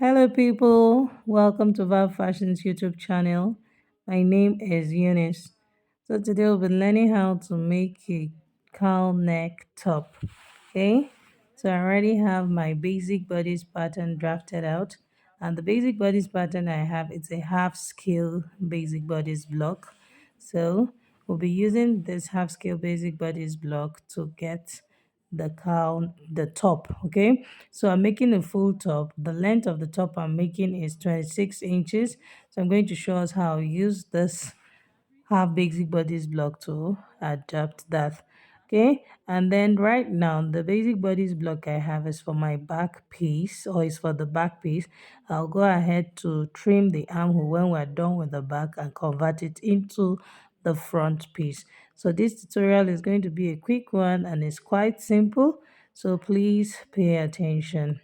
Hello, people. Welcome to Val Fashion's YouTube channel. My name is Eunice. So today we'll be learning how to make a cowl neck top. Okay. So I already have my basic bodice pattern drafted out, and the basic bodice pattern I have it's a half scale basic bodice block. So we'll be using this half scale basic bodice block to get the top. Okay, so I'm making a full top. The length of the top I'm making is 26 inches. So I'm going to show us how I use this half basic bodies block to adapt that. Okay, and then right now the basic bodies block I have is for my back piece, or is for the back piece. I'll go ahead to trim the armhole when we're done with the back and convert it into the front piece. So this tutorial is going to be a quick one and it's quite simple, so please pay attention.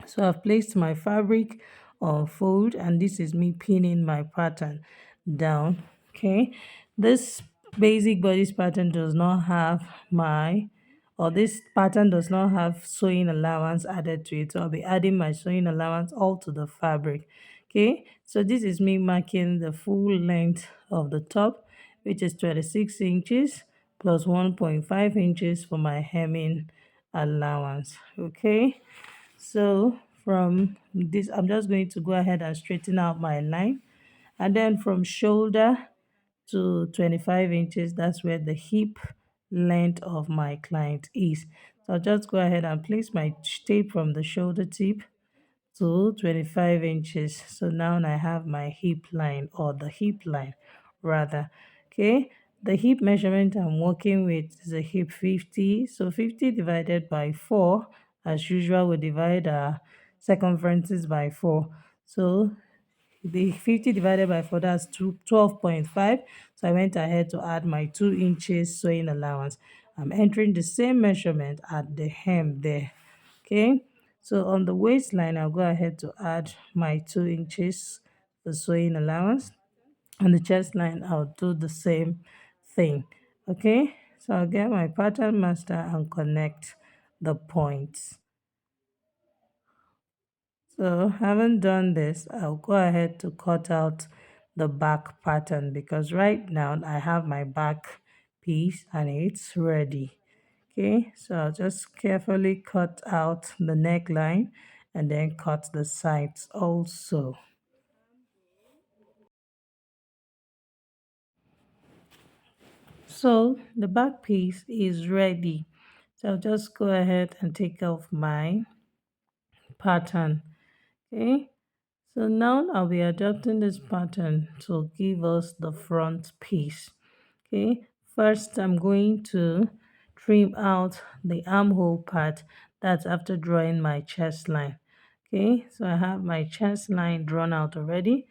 So I've placed my fabric on fold, and this is me pinning my pattern down. Okay, this basic bodice pattern does not have this pattern does not have sewing allowance added to it, so I'll be adding my sewing allowance all to the fabric. Okay, so this is me marking the full length of the top, which is 26 inches plus 1.5 inches for my hemming allowance. Okay, so from this, I'm just going to go ahead and straighten out my line. And then from shoulder to 25 inches, that's where the hip length of my client is. So I'll just go ahead and place my tape from the shoulder tip to 25 inches. So now I have my hip line, or the hip line rather. Okay, the hip measurement I'm working with is a hip 50. So 50 divided by 4, as usual we divide our circumferences by 4. So the 50 divided by 4, that's 12.5. So I went ahead to add my 2 inches sewing allowance. I'm entering the same measurement at the hem there. Okay, so on the waistline I'll go ahead to add my 2 inches for sewing allowance. On the chest line I'll do the same thing. Okay, so I'll get my pattern master and connect the points. So having done this, I'll go ahead to cut out the back pattern, because right now I have my back piece and it's ready. Okay, so I'll just carefully cut out the neckline and then cut the sides also. So the back piece is ready. So I'll just go ahead and take off my pattern. Okay, so now I'll be adjusting this pattern to give us the front piece. Okay, first I'm going to trim out the armhole part. That's after drawing my chest line. Okay, so I have my chest line drawn out already.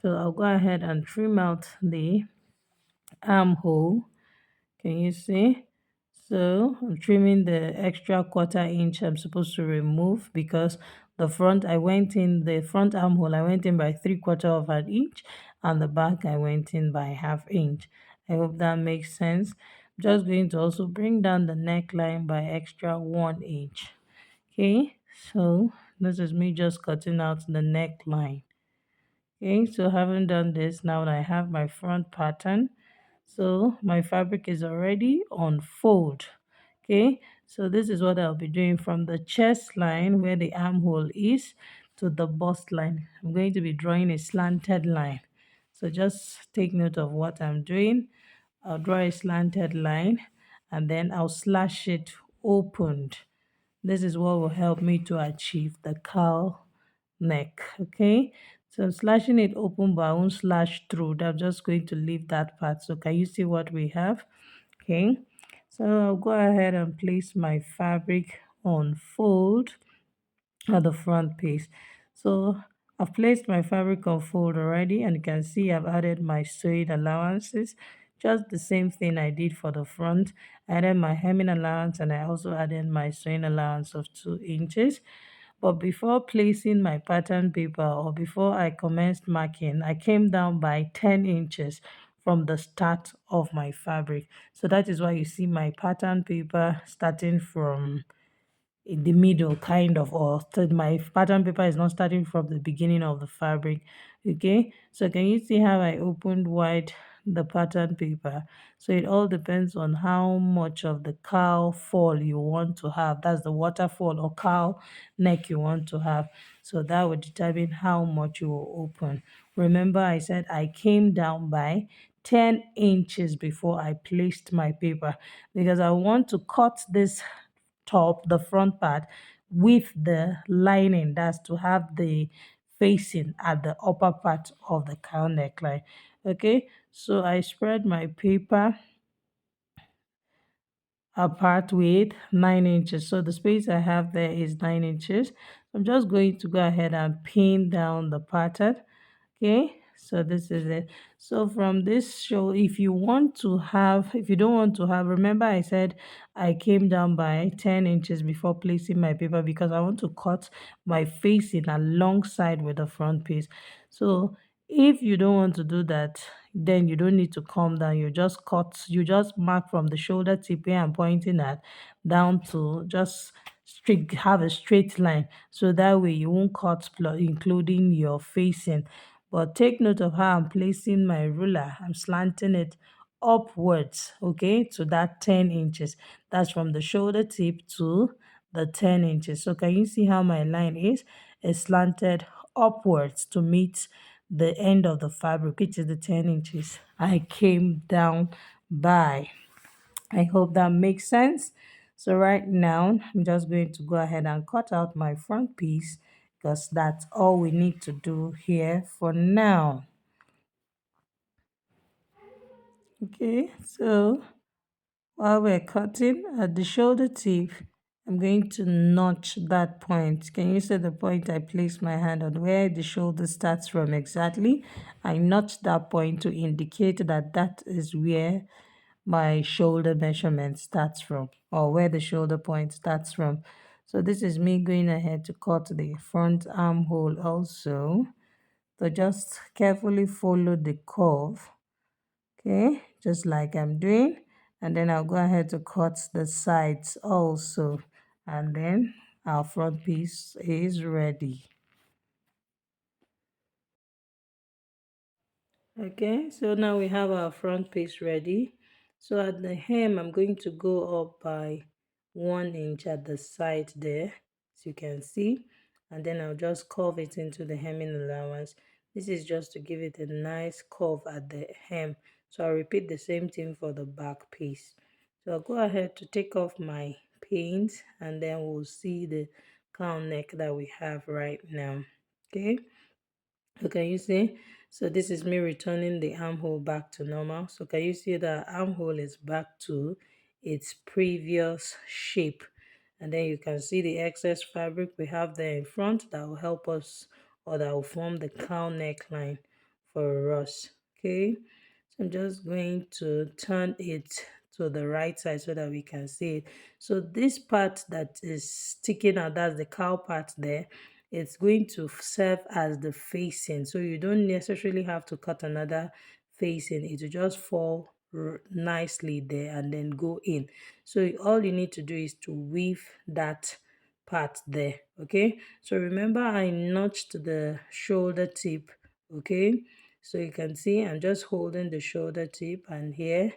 So I'll go ahead and trim out the armhole. Can you see? So I'm trimming the extra quarter-inch I'm supposed to remove, because the front armhole I went in by 3/4 of an inch, and the back I went in by 1/2 inch. I hope that makes sense. I'm just going to also bring down the neckline by extra 1 inch. Okay, so this is me just cutting out the neckline. Okay, so having done this, now I have my front pattern. So my fabric is already on fold. Okay, so this is what I'll be doing from the chest line where the armhole is to the bust line. I'm going to be drawing a slanted line. So just take note of what I'm doing. I'll draw a slanted line and then I'll slash it opened. This is what will help me to achieve the cowl neck. Okay, so I'm slashing it open, but I won't slash through. I'm just going to leave that part. So can you see what we have? Okay, so I'll go ahead and place my fabric on fold at the front piece. So I've placed my fabric on fold already, and you can see I've added my sewing allowances, just the same thing I did for the front. I added my hemming allowance, and I also added my sewing allowance of 2 inches. But before placing my pattern paper, or before I commenced marking, I came down by 10 inches from the start of my fabric. So that is why you see my pattern paper starting from in the middle, kind of, or my pattern paper is not starting from the beginning of the fabric. Okay, so can you see how I opened wide the pattern paper? So it all depends on how much of the cowl fall you want to have. That's the waterfall or cowl neck you want to have. So that would determine how much you will open. Remember, I said I came down by 10 inches before I placed my paper, because I want to cut this top, the front part, with the lining. That's to have the facing at the upper part of the cowl neckline. Okay, so I spread my paper apart with 9 inches. So the space I have there is 9 inches. I'm just going to go ahead and pin down the pattern. Okay, so this is it. So from this show, if you want to have, if you don't want to have, remember I said I came down by 10 inches before placing my paper, because I want to cut my facing alongside with the front piece. So if you don't want to do that, then you don't need to come down. You just cut, you just mark from the shoulder tip where I'm pointing at down to just straight, have a straight line. So that way you won't cut including your facing. But take note of how I'm placing my ruler. I'm slanting it upwards, okay, to that 10 inches. That's from the shoulder tip to the 10 inches. So can you see how my line is? It's slanted upwards to meet the end of the fabric, which is the 10 inches I came down by. I hope that makes sense. So right now, I'm just going to go ahead and cut out my front piece, because that's all we need to do here for now. Okay, so while we're cutting at the shoulder tip, I'm going to notch that point. Can you see the point I placed my hand on, where the shoulder starts from exactly? I notched that point to indicate that that is where my shoulder measurement starts from, or where the shoulder point starts from. So this is me going ahead to cut the front armhole also. So just carefully follow the curve, okay, just like I'm doing, and then I'll go ahead to cut the sides also, and then our front piece is ready. Okay, so now we have our front piece ready. So at the hem, I'm going to go up by 1 inch at the side there, as you can see, and then I'll just curve it into the hemming allowance. This is just to give it a nice curve at the hem. So I'll repeat the same thing for the back piece. So I'll go ahead to take off my paint, and then we'll see the cowl neck that we have right now. Okay. So can you see? So this is me returning the armhole back to normal. So can you see that armhole is back to its previous shape? And then you can see the excess fabric we have there in front that will help us, or that will form the cowl neckline for us. Okay. So I'm just going to turn it to the right side so that we can see it. So this part that is sticking out, that's the cowl part there, it's going to serve as the facing. So you don't necessarily have to cut another facing. It will just fall nicely there and then go in. So all you need to do is to weave that part there. Okay, so remember I notched the shoulder tip. Okay, so you can see I'm just holding the shoulder tip, and here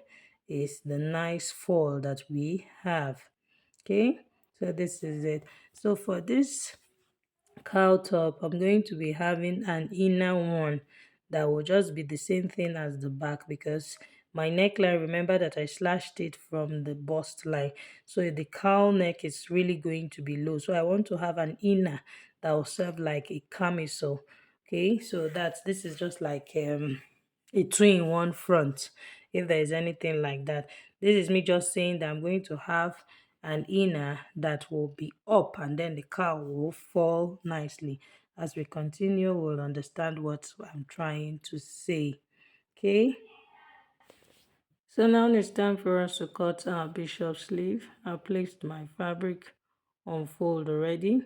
is the nice fall that we have. Okay, so this is it. So for this cowl top, I'm going to be having an inner one that will just be the same thing as the back, because my neckline, remember that I slashed it from the bust line, so the cowl neck is really going to be low. So I want to have an inner that will serve like a camisole. Okay, so this is just like a two-in-one front, if there is anything like that. This is me just saying that I'm going to have an inner that will be up, and then the cowl will fall nicely. As we continue, we'll understand what I'm trying to say. Okay, so now it's time for us to cut our bishop sleeve. I placed my fabric on fold already.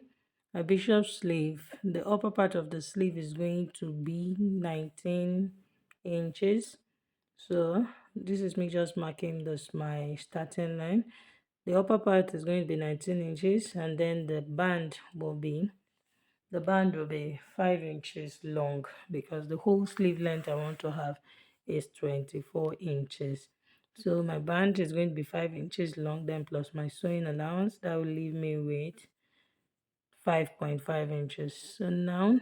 A bishop sleeve, the upper part of the sleeve is going to be 19 inches. So this is me just marking this my starting line. The upper part is going to be 19 inches, and then the band will be 5 inches long, because the whole sleeve length I want to have is 24 inches. So my band is going to be 5 inches long, then plus my sewing allowance, that will leave me with 5.5 inches. So now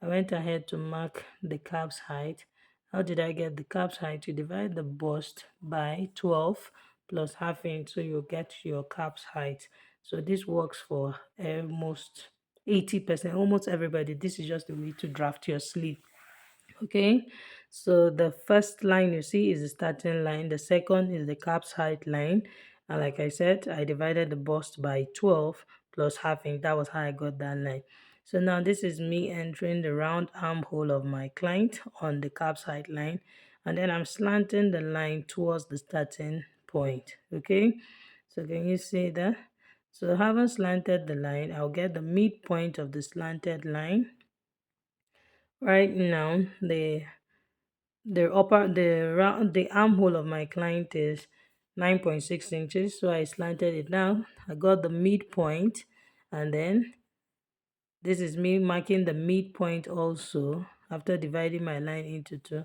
I went ahead to mark the calf's height. How did I get the calf's height? You divide the bust by 12 plus half inch, so you'll get your calf's height. So this works for almost 80%, almost everybody. This is just the way to draft your sleeve. Okay, so the first line you see is the starting line, the second is the cap's height line, and like I said, I divided the bust by 12 plus half inch. That was how I got that line. So now this is me entering the round armhole of my client on the cap's height line, and then I'm slanting the line towards the starting point. Okay, so can you see that? So having slanted the line, I'll get the midpoint of the slanted line. Right now, the armhole of my client is 9.6 inches, so I slanted it down. I got the midpoint, and then this is me marking the midpoint also after dividing my line into two.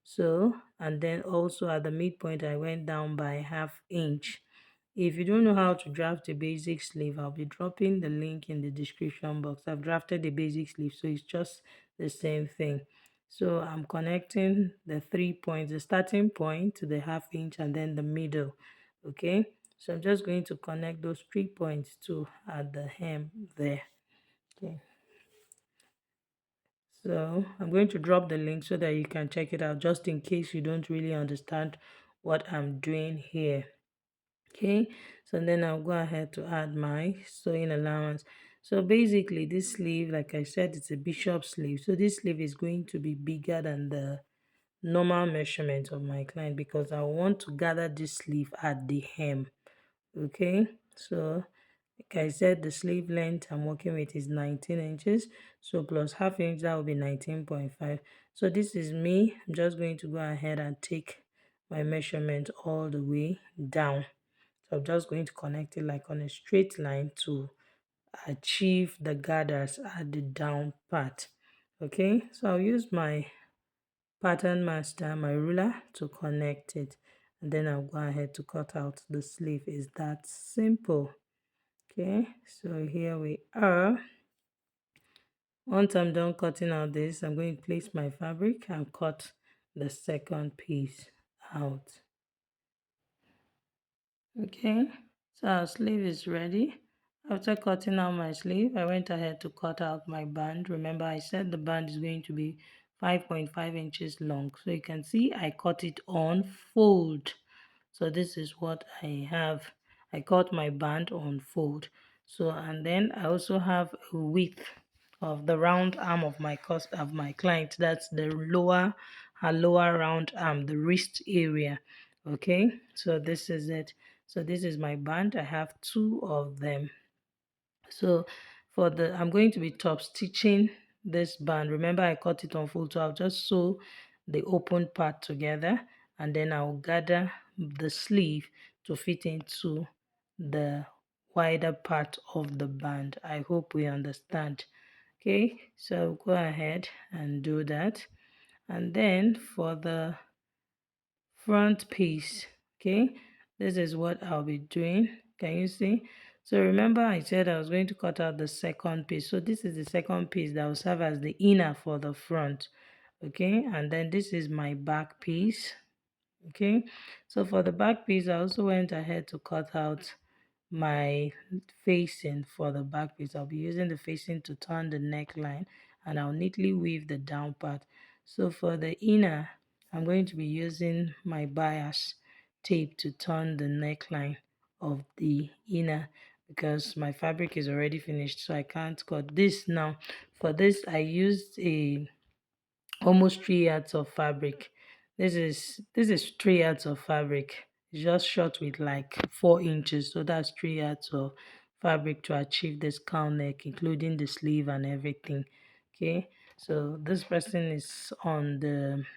So, and then also at the midpoint I went down by half inch. If you don't know how to draft a basic sleeve, I'll be dropping the link in the description box. I've drafted the basic sleeve, so it's just the same thing. So I'm connecting the 3 points, the starting point to the half inch and then the middle. Okay, so I'm just going to connect those 3 points to at the hem there. Okay, so I'm going to drop the link so that you can check it out, just in case you don't really understand what I'm doing here. Okay, so then I'll go ahead to add my sewing allowance. So basically this sleeve, like I said, it's a bishop sleeve, so this sleeve is going to be bigger than the normal measurement of my client, because I want to gather this sleeve at the hem. Okay, so like I said, the sleeve length I'm working with is 19 inches, so plus half inch, that will be 19.5. so this is me. I'm just going to go ahead and take my measurement all the way down. So I'm just going to connect it like on a straight line to achieve the gathers at the down part. Okay, so I'll use my pattern master, my ruler, to connect it, and then I'll go ahead to cut out the sleeve. Is that simple? Okay, so here we are. Once I'm done cutting out this, I'm going to place my fabric and cut the second piece out. Okay, so our sleeve is ready. After cutting out my sleeve, I went ahead to cut out my band. Remember, I said the band is going to be 5.5 inches long. So you can see I cut it on fold. So this is what I have. I cut my band on fold. So, and then I also have a width of the round arm of my client. That's the her lower round arm, the wrist area. Okay, so this is it. So this is my band. I have two of them. So I'm going to be top stitching this band. Remember, I cut it on full, so I'll just sew the open part together, and then I'll gather the sleeve to fit into the wider part of the band. I hope we understand. Okay, so go ahead and do that. And then for the front piece, okay, this is what I'll be doing. Can you see? So remember I said I was going to cut out the second piece, so this is the second piece that will serve as the inner for the front. Okay, and then this is my back piece. Okay, so for the back piece, I also went ahead to cut out my facing for the back piece. I'll be using the facing to turn the neckline, and I'll neatly weave the down part. So for the inner, I'm going to be using my bias tape to turn the neckline of the inner, because my fabric is already finished, so I can't cut this now. For this, I used a almost 3 yards of fabric. This is 3 yards of fabric. It's just short with like 4 inches, so that's 3 yards of fabric to achieve this cowl neck, including the sleeve and everything. Okay, so this person is on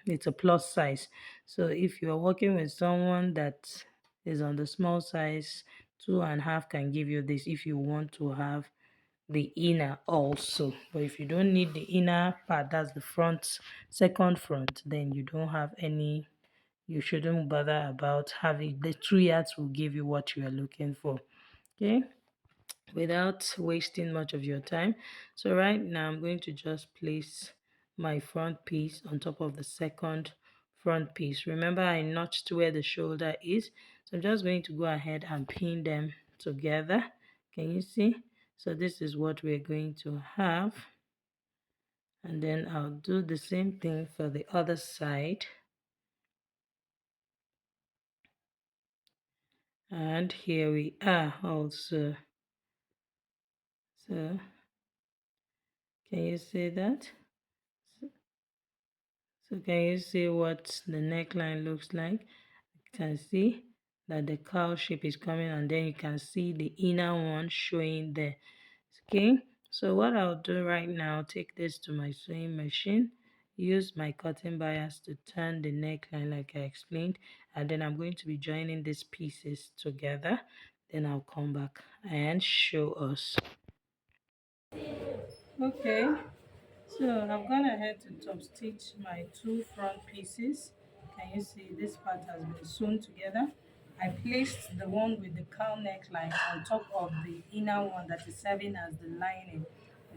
it's a plus size. So if you're working with someone that is on the small size Two and a half can give you this if you want to have the inner also. But if you don't need the inner part, that's the front, second front, then you don't have any, you shouldn't bother about having the 2 yards will give you what you are looking for. Okay, without wasting much of your time. So right now I'm going to just place my front piece on top of the second front piece. Remember, I notched where the shoulder is, so I'm just going to go ahead and pin them together. Can you see? So this is what we're going to have, and then I'll do the same thing for the other side. And here we are also. So can you see that? So can you see what the neckline looks like? You can see that the cowl shape is coming, and then you can see the inner one showing there. Okay, so what I'll do right now, take this to my sewing machine, use my cutting bias to turn the neckline like I explained, and then I'm going to be joining these pieces together. Then I'll come back and show us. Okay, so I've gone ahead to top stitch my two front pieces. Can you see this part has been sewn together? I placed the one with the cowl neckline on top of the inner one that is serving as the lining.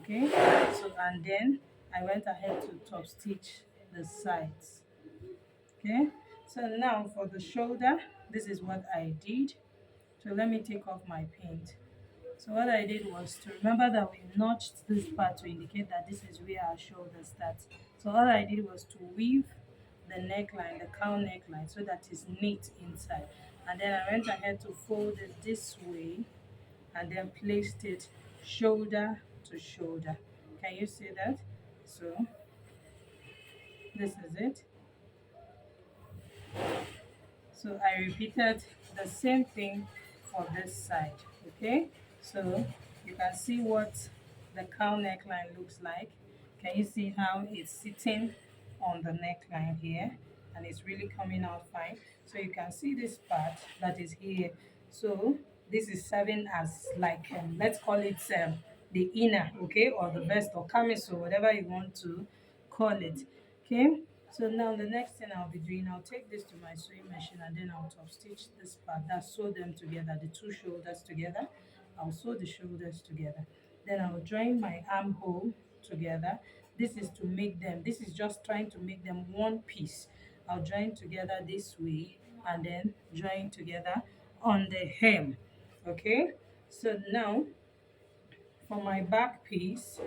Okay, so and then I went ahead to top stitch the sides. Okay, so now for the shoulder, this is what I did. So let me take off my paint. So what I did was to remember that we notched this part to indicate that this is where our shoulder starts. So all I did was to weave the neckline, the cowl neckline, so that it's neat inside. And then I went ahead to fold it this way and then placed it shoulder to shoulder. Can you see that? So this is it. So I repeated the same thing for this side. Okay, so you can see what the cowl neckline looks like. Can you see how it's sitting on the neckline here, and it's really coming out fine? So you can see this part that is here. So this is serving as like let's call it the inner, okay, or the vest or camisole, whatever you want to call it. Okay, so now the next thing I'll be doing, I'll take this to my sewing machine and then I'll top stitch this part, that sew them together, the two shoulders together. I'll sew the shoulders together. Then I'll join my armhole together. This is to make them, this is just trying to make them one piece. I'll join together this way and then join together on the hem. Okay, so now for my back piece,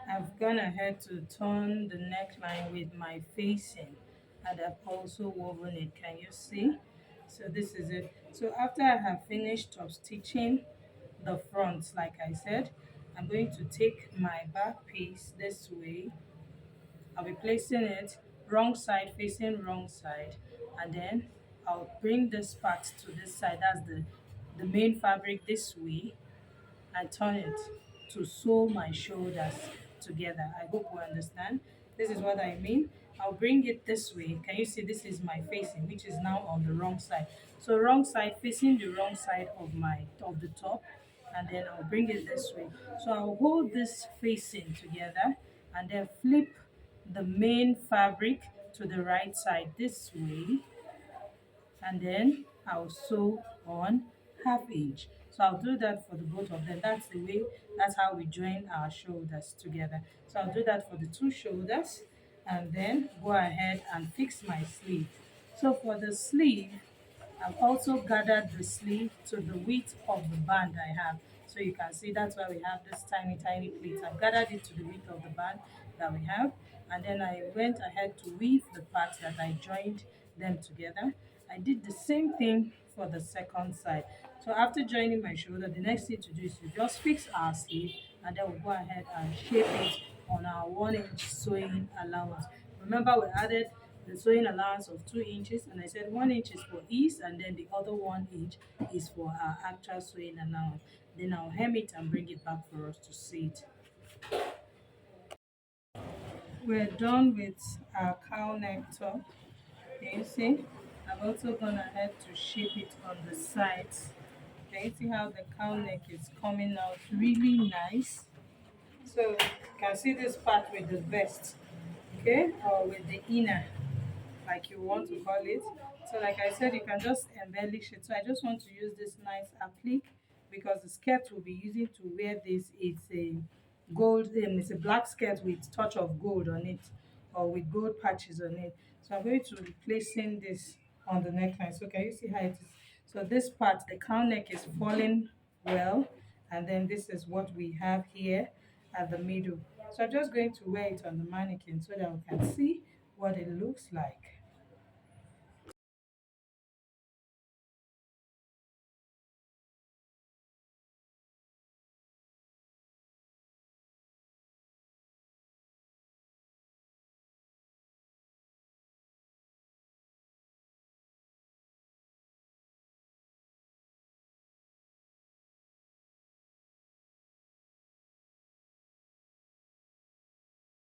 I've gone ahead to turn the neckline with my facing, and I've also woven it. Can you see? So this is it. So after I have finished top stitching the front, like I said, I'm going to take my back piece this way. I'll be placing it wrong side, facing wrong side, and then I'll bring this part to this side. That's the main fabric this way, and turn it to sew my shoulders together. I hope you understand. This is what I mean. I'll bring it this way. Can you see this is my facing, which is now on the wrong side? So wrong side, facing the wrong side of the top, and then I'll bring it this way. So I'll hold this facing together and then flip the main fabric to the right side this way, and then I'll sew on half inch. So I'll do that for the both of them. That's the way, that's how we join our shoulders together. So I'll do that for the two shoulders and then go ahead and fix my sleeve. So for the sleeve, I've also gathered the sleeve to the width of the band I have. So you can see that's why we have this tiny, tiny pleat. I've gathered it to the width of the band that we have. And then I went ahead to weave the parts that I joined them together. I did the same thing for the second side. So after joining my shoulder, the next thing to do is to just fix our sleeve, and then we'll go ahead and shape it on our 1 inch sewing allowance. Remember, we added the sewing allowance of 2 inches, and I said 1 inch is for ease, and then the other 1 inch is for our actual sewing allowance. Then I'll hem it and bring it back for us to see it. We're done with our cowl neck top. Can you see? I've also gone ahead to shape it on the sides. Can you see how the cow neck is coming out really nice? So you can see this part with the vest, okay, or with the inner, like you want to call it. So like I said, you can just embellish it. So I just want to use this nice applique because the skirt we'll be using to wear this, it's a gold, it's a black skirt with touch of gold on it, or with gold patches on it. So I'm going to be placing this on the neckline. So can you see how it is? So this part, the cow neck is falling well, and then this is what we have here at the middle. So I'm just going to wear it on the mannequin so that we can see what it looks like.